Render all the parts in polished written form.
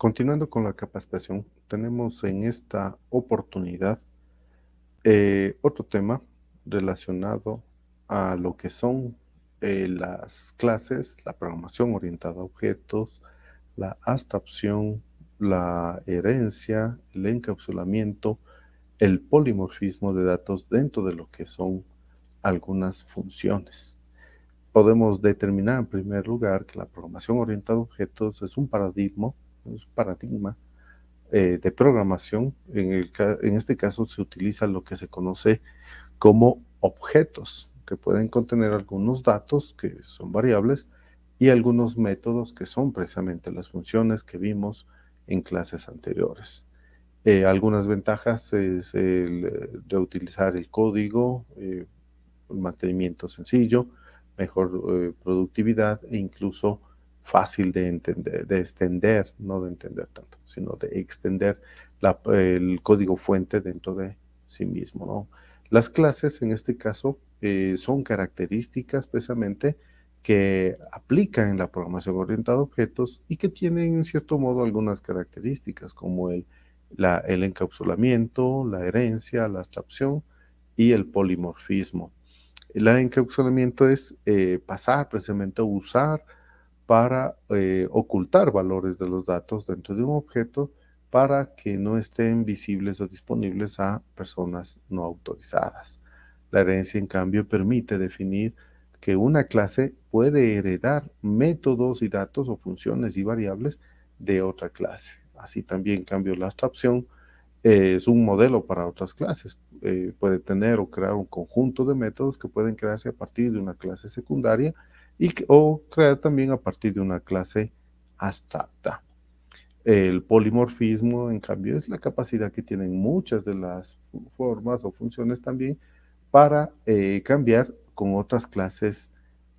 Continuando con la capacitación, tenemos en esta oportunidad otro tema relacionado a lo que son las clases, la programación orientada a objetos, la abstracción, la herencia, el encapsulamiento, el polimorfismo de datos dentro de lo que son algunas funciones. Podemos determinar en primer lugar que la programación orientada a objetos es un paradigma de programación. En este caso se utiliza lo que se conoce como objetos, que pueden contener algunos datos que son variables y algunos métodos que son precisamente las funciones que vimos en clases anteriores. Algunas ventajas es de utilizar el código, un mantenimiento sencillo, mejor productividad e incluso fácil de entender, de extender, no de entender tanto, sino de extender el código fuente dentro de sí mismo, ¿no? Las clases en este caso son características precisamente que aplican en la programación orientada a objetos y que tienen en cierto modo algunas características como el encapsulamiento, la herencia, la abstracción y el polimorfismo. El encapsulamiento es pasar precisamente a usar para ocultar valores de los datos dentro de un objeto para que no estén visibles o disponibles a personas no autorizadas. La herencia, en cambio, permite definir que una clase puede heredar métodos y datos o funciones y variables de otra clase. Así también, en cambio, la abstracción es un modelo para otras clases. Puede tener o crear un conjunto de métodos que pueden crearse a partir de una clase secundaria o crear también a partir de una clase abstracta. El polimorfismo, en cambio, es la capacidad que tienen muchas de las formas o funciones también para cambiar con otras clases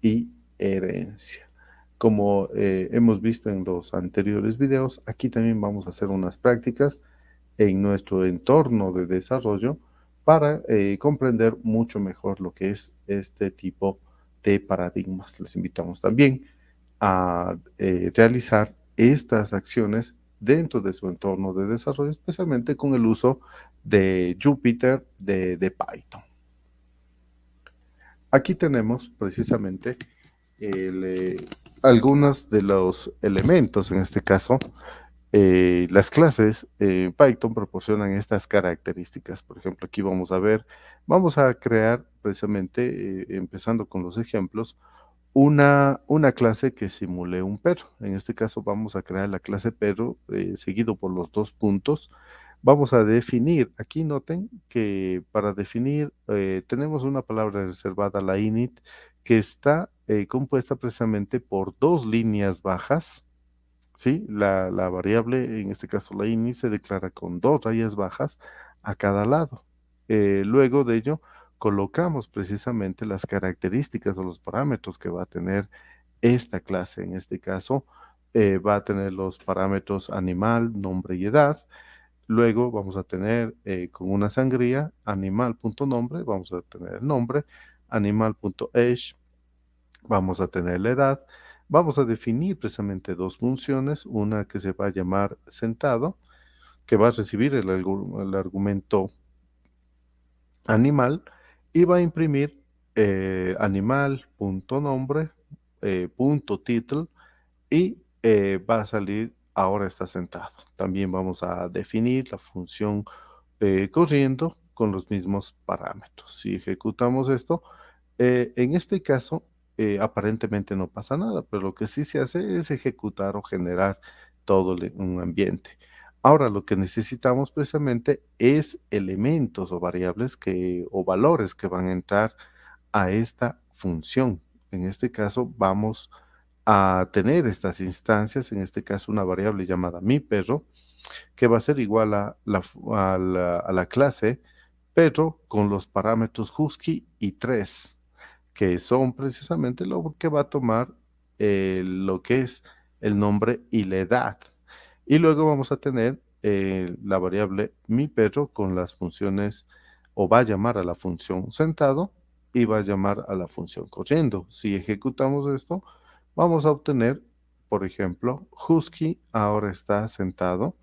y herencia. Como hemos visto en los anteriores videos, aquí también vamos a hacer unas prácticas en nuestro entorno de desarrollo para comprender mucho mejor lo que es este tipo de paradigmas. Les invitamos también a realizar estas acciones dentro de su entorno de desarrollo, especialmente con el uso de Jupyter de Python. Aquí tenemos precisamente el, algunos de los elementos, en este caso, las clases Python proporcionan estas características. Por ejemplo, aquí vamos a crear precisamente, empezando con los ejemplos, una clase que simule un perro. En este caso vamos a crear la clase perro seguido por los dos puntos. Vamos a definir, aquí noten que para definir tenemos una palabra reservada, la init, que está compuesta precisamente por dos líneas bajas. ¿Sí? La variable, en este caso la ini, se declara con dos rayas bajas a cada lado. Luego de ello, colocamos precisamente las características o los parámetros que va a tener esta clase. En este caso, va a tener los parámetros animal, nombre y edad. Luego vamos a tener con una sangría animal.nombre, vamos a tener el nombre, animal.age, vamos a tener la edad. Vamos a definir precisamente dos funciones, una que se va a llamar sentado, que va a recibir el argumento animal y va a imprimir animal.nombre, punto title y va a salir ahora está sentado. También vamos a definir la función corriendo con los mismos parámetros. Si ejecutamos esto, en este caso, aparentemente no pasa nada, pero lo que sí se hace es ejecutar o generar todo un ambiente. Ahora lo que necesitamos precisamente es elementos o variables o valores que van a entrar a esta función. En este caso vamos a tener estas instancias, en este caso una variable llamada mi perro, que va a ser igual a la clase perro con los parámetros husky y 3, que son precisamente lo que va a tomar lo que es el nombre y la edad. Y luego vamos a tener la variable mi perro con las funciones, o va a llamar a la función sentado y va a llamar a la función corriendo. Si ejecutamos esto, vamos a obtener por ejemplo, Husky ahora está sentado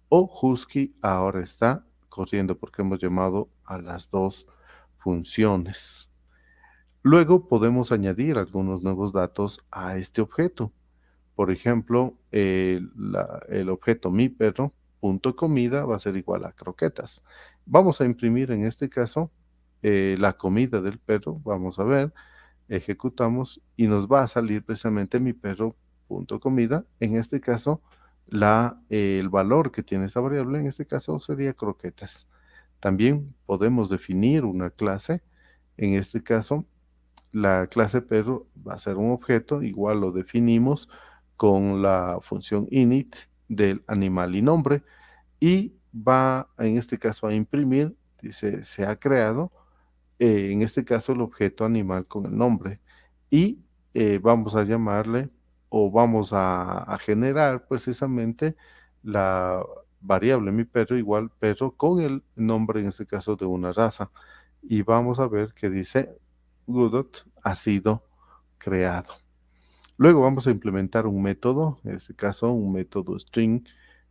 o Husky ahora está corriendo porque hemos llamado a las dos funciones. Luego podemos añadir algunos nuevos datos a este objeto. Por ejemplo, el objeto mi perro punto comida va a ser igual a croquetas. Vamos a imprimir en este caso la comida del perro. Vamos a ver, ejecutamos y nos va a salir precisamente mi perro punto comida. En este caso, el valor que tiene esta variable, en este caso sería croquetas. También podemos definir una clase. En este caso, la clase perro va a ser un objeto, igual lo definimos con la función init del animal y nombre y va en este caso a imprimir, dice se ha creado, en este caso el objeto animal con el nombre y vamos a llamarle o vamos a generar precisamente la variable mi perro igual perro con el nombre en este caso de una raza y vamos a ver que dice Godot ha sido creado. Luego vamos a implementar un método, en este caso un método string,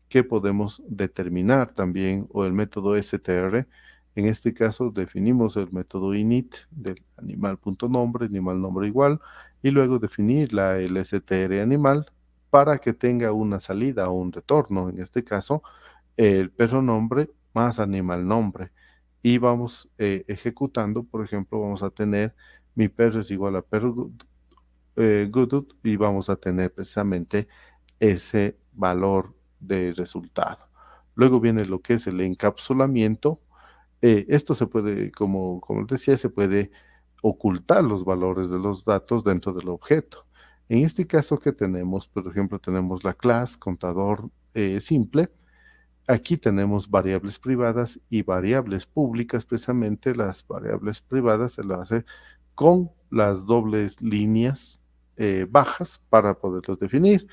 que podemos determinar también, o el método str. En este caso definimos el método init del animal.nombre, animal nombre igual, y luego definir el str animal para que tenga una salida o un retorno. En este caso, el perro nombre más animal nombre. Y vamos ejecutando, por ejemplo, vamos a tener mi perro es igual a perro Godot y vamos a tener precisamente ese valor de resultado. Luego viene lo que es el encapsulamiento. Esto se puede, como les decía, se puede ocultar los valores de los datos dentro del objeto. En este caso que tenemos, por ejemplo, tenemos la clase contador simple. Aquí tenemos variables privadas y variables públicas. Precisamente las variables privadas se lo hace con las dobles líneas bajas para poderlos definir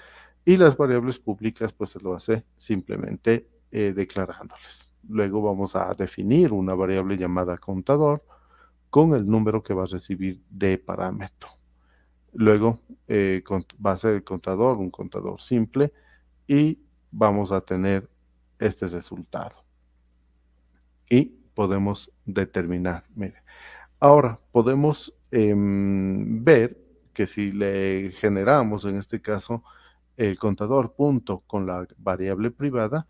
y las variables públicas pues se lo hace simplemente declarándoles. Luego vamos a definir una variable llamada contador con el número que va a recibir de parámetro. Luego va a ser el contador, un contador simple y vamos a tener este resultado. Y podemos determinar, mire, ahora podemos ver que si le generamos en este caso el contador punto con la variable privada,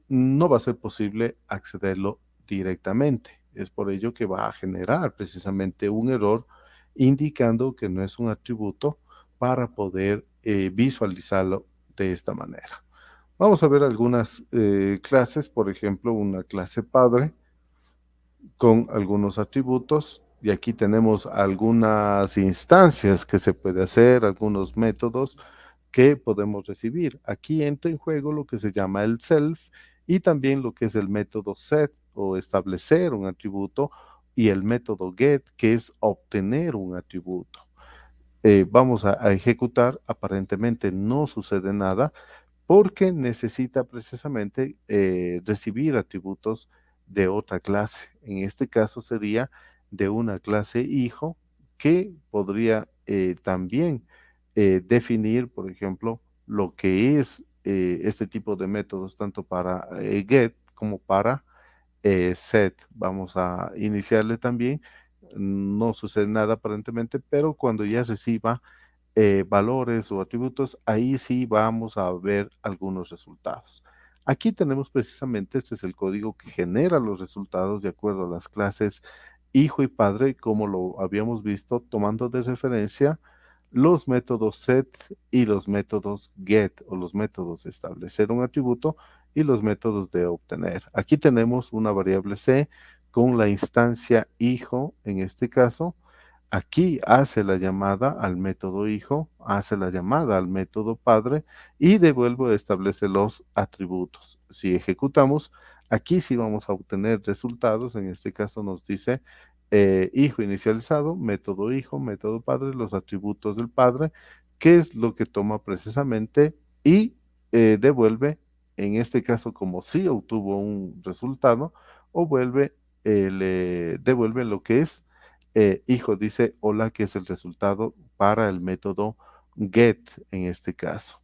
no va a ser posible accederlo directamente. Es por ello que va a generar precisamente un error indicando que no es un atributo para poder visualizarlo de esta manera. Vamos a ver algunas clases, por ejemplo, una clase padre con algunos atributos y aquí tenemos algunas instancias que se puede hacer, algunos métodos que podemos recibir. Aquí entra en juego lo que se llama el self y también lo que es el método set o establecer un atributo y el método get que es obtener un atributo. Vamos a ejecutar, aparentemente no sucede nada, porque necesita precisamente recibir atributos de otra clase. En este caso sería de una clase hijo que podría también definir, por ejemplo, lo que es este tipo de métodos, tanto para get como para set. Vamos a iniciarle también. No sucede nada aparentemente, pero cuando ya reciba valores o atributos, ahí sí vamos a ver algunos resultados. Aquí tenemos precisamente, este es el código que genera los resultados de acuerdo a las clases hijo y padre, como lo habíamos visto, tomando de referencia los métodos set y los métodos get o los métodos de establecer un atributo y los métodos de obtener. Aquí tenemos una variable c con la instancia hijo en este caso. Aquí hace la llamada al método hijo, hace la llamada al método padre y devuelve establece los atributos. Si ejecutamos, aquí sí vamos a obtener resultados. En este caso nos dice hijo inicializado, método hijo, método padre, los atributos del padre, que es lo que toma precisamente y devuelve, en este caso como sí obtuvo un resultado, o devuelve lo que es hijo dice hola, que es el resultado para el método get en este caso.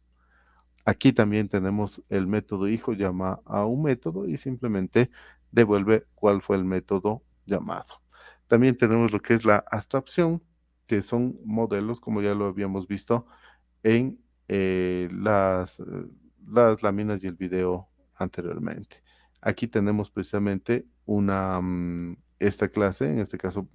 Aquí también tenemos el método hijo, llama a un método y simplemente devuelve cuál fue el método llamado. También tenemos lo que es la abstracción, que son modelos, como ya lo habíamos visto en las láminas y el video anteriormente. Aquí tenemos precisamente esta clase, en este caso,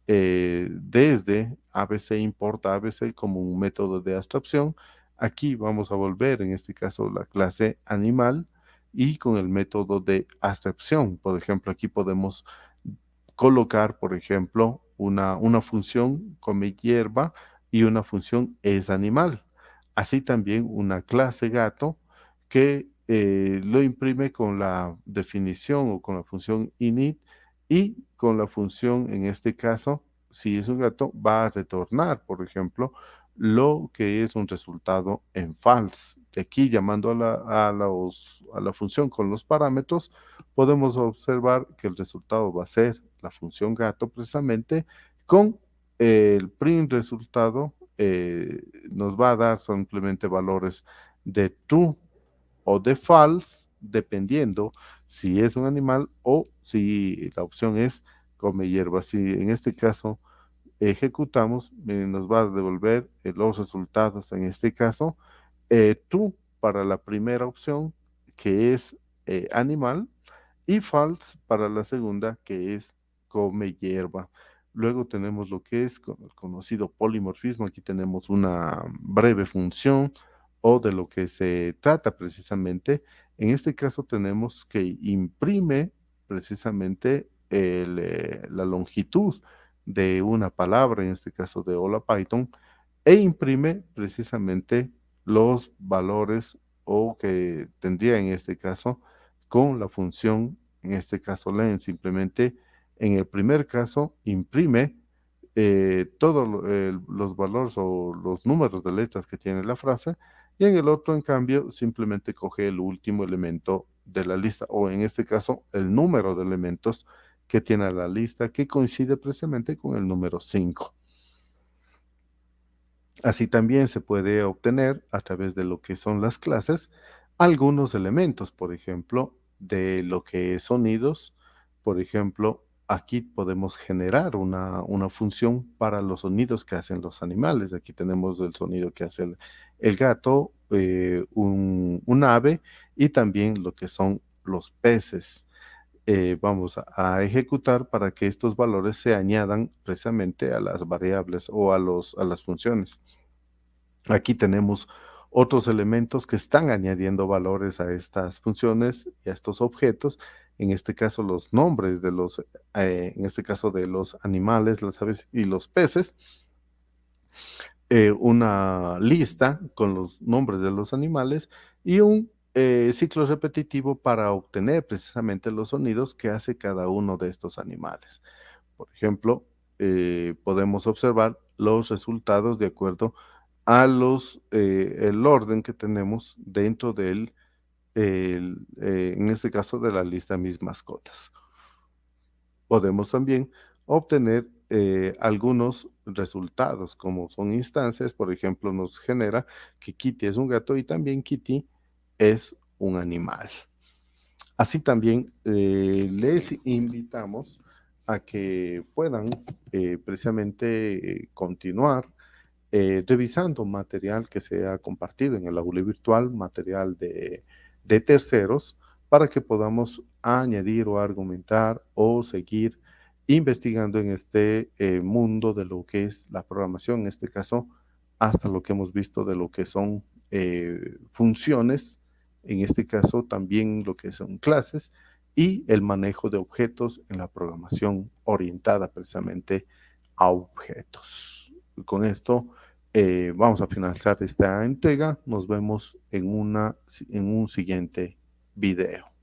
desde ABC importa ABC como un método de abstracción. Aquí vamos a volver, en este caso, la clase animal y con el método de abstracción. Por ejemplo, aquí podemos colocar, por ejemplo, una función come hierba y una función es animal. Así también una clase gato que lo imprime con la definición o con la función init y con la función, en este caso, si es un gato, va a retornar, por ejemplo, lo que es un resultado en false. De aquí, llamando a la función con los parámetros, podemos observar que el resultado va a ser la función gato precisamente con el print resultado nos va a dar simplemente valores de true o de false dependiendo si es un animal o si la opción es come hierba. Si en este caso ejecutamos, nos va a devolver los resultados. En este caso, true para la primera opción que es animal y false para la segunda, que es come hierba. Luego tenemos lo que es el conocido polimorfismo. Aquí tenemos una breve función o de lo que se trata precisamente. En este caso tenemos que imprime precisamente la longitud de una palabra, en este caso de Hola Python, e imprime precisamente los valores o que tendría en este caso con la función, en este caso len, simplemente en el primer caso imprime todos los valores o los números de letras que tiene la frase y en el otro, en cambio, simplemente coge el último elemento de la lista o en este caso el número de elementos que tiene la lista que coincide precisamente con el número 5. Así también se puede obtener a través de lo que son las clases algunos elementos, por ejemplo, de lo que es sonidos. Por ejemplo, aquí podemos generar una función para los sonidos que hacen los animales. Aquí tenemos el sonido que hace el gato, un ave y también lo que son los peces. Vamos a ejecutar para que estos valores se añadan precisamente a las variables o a las funciones. Aquí tenemos otros elementos que están añadiendo valores a estas funciones y a estos objetos. En este caso, los nombres de en este caso de los animales, las aves y los peces. Una lista con los nombres de los animales y un ciclo repetitivo para obtener precisamente los sonidos que hace cada uno de estos animales. Por ejemplo, podemos observar los resultados de acuerdo a el orden que tenemos dentro en este caso, de la lista mis mascotas. Podemos también obtener algunos resultados, como son instancias. Por ejemplo, nos genera que Kitty es un gato y también Kitty es un animal. Así también les invitamos a que puedan precisamente continuar revisando material que se ha compartido en el aula virtual, material de terceros, para que podamos añadir o argumentar o seguir investigando en este mundo de lo que es la programación, en este caso, hasta lo que hemos visto de lo que son funciones, en este caso también lo que son clases y el manejo de objetos en la programación orientada precisamente a objetos. Con esto vamos a finalizar esta entrega. Nos vemos en un siguiente video.